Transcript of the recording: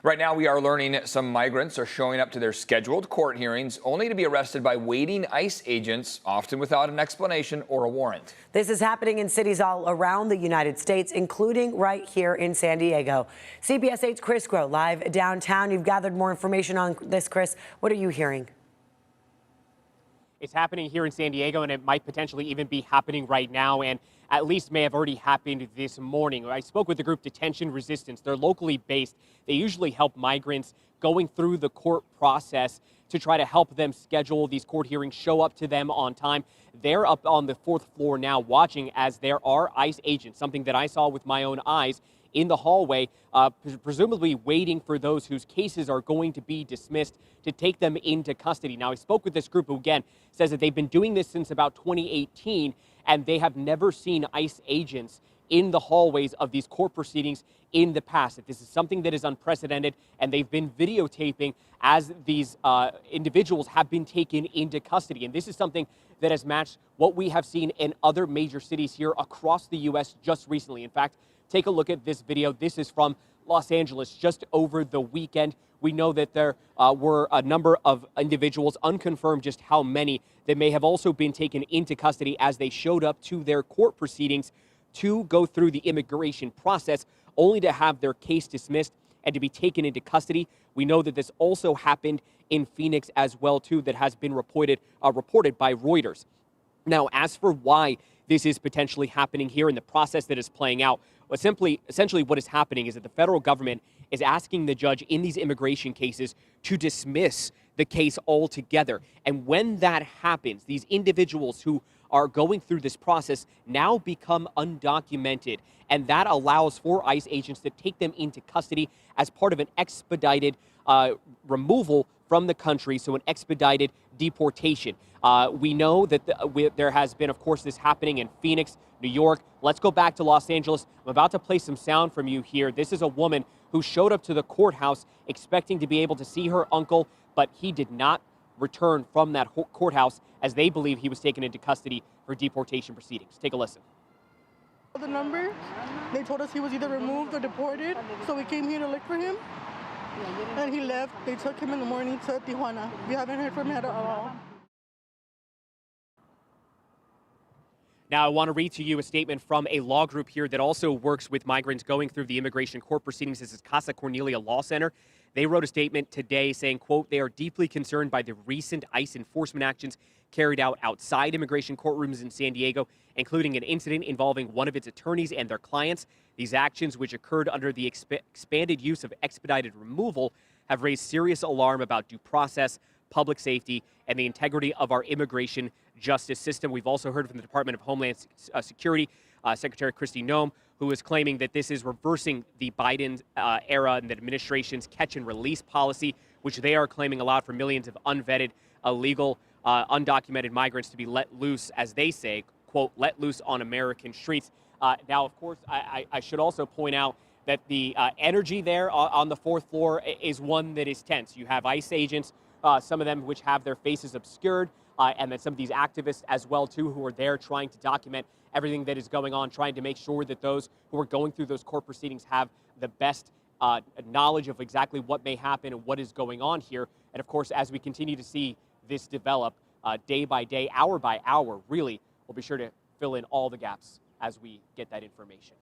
Right now, we are learning some migrants are showing up to their scheduled court hearings only to be arrested by waiting ICE agents, often without an explanation or a warrant. This is happening in cities all around the United States, including right here in San Diego. CBS 8's Chris Groh live downtown. You've gathered more information on this, Chris. What are you hearing? It's happening here in San Diego, and it might potentially even be happening right now, and at least may have already happened this morning. I spoke with the group Detention Resistance. They're locally based. They usually help migrants going through the court process to try to help them schedule these court hearings, show up to them on time. They're up on the fourth floor now watching as there are ICE agents, something that I saw with my own eyes in the hallway, presumably waiting for those whose cases are going to be dismissed to take them into custody. Now, I spoke with this group who, again, says that they've been doing this since about 2018, and they have never seen ICE agents in the hallways of these court proceedings in the past. That this is something that is unprecedented, and they've been videotaping as these individuals have been taken into custody. And this is something that has matched what we have seen in other major cities here across the U.S. just recently. In fact, take a look at this video. This is from Los Angeles just over the weekend. We know that there were a number of individuals, unconfirmed just how many, that may have also been taken into custody as they showed up to their court proceedings to go through the immigration process, only to have their case dismissed and to be taken into custody. We know that this also happened in Phoenix as well, too, that has been reported by Reuters. Now, as for why this is potentially happening here and the process that is playing out, essentially what is happening is that the federal government is asking the judge in these immigration cases to dismiss the case altogether. And when that happens, these individuals who are going through this process now become undocumented. And that allows for ICE agents to take them into custody as part of an expedited removal from the country, so an expedited deportation. We know that there has been, of course, this happening in Phoenix, New York. Let's go back to Los Angeles. I'm about to play some sound from you here. This is a woman who showed up to the courthouse expecting to be able to see her uncle, but he did not return from that courthouse as they believe he was taken into custody for deportation proceedings. Take a listen. The number, they told us he was either removed or deported, so we came here to look for him, and he left. They took him in the morning to Tijuana. We haven't heard from him at all. Now, I want to read to you a statement from a law group here that also works with migrants going through the immigration court proceedings. This is Casa Cornelia Law Center. They wrote a statement today saying, quote, they are deeply concerned by the recent ICE enforcement actions carried out outside immigration courtrooms in San Diego, including an incident involving one of its attorneys and their clients. These actions, which occurred under the expanded use of expedited removal, have raised serious alarm about due process, public safety, and the integrity of our immigration justice system. We've also heard from the Department of Homeland Security, Secretary Kristi Noem, who is claiming that this is reversing the Biden era and the administration's catch and release policy, which they are claiming allowed for millions of unvetted, illegal, undocumented migrants to be let loose, as they say, quote, let loose on American streets. Now, of course, I should also point out that the energy there on the fourth floor is one that is tense. You have ICE agents, some of them which have their faces obscured, and then some of these activists as well, too, who are there trying to document everything that is going on, trying to make sure that those who are going through those court proceedings have the best knowledge of exactly what may happen and what is going on here. And, of course, as we continue to see this develop day by day, hour by hour, really, we'll be sure to fill in all the gaps as we get that information.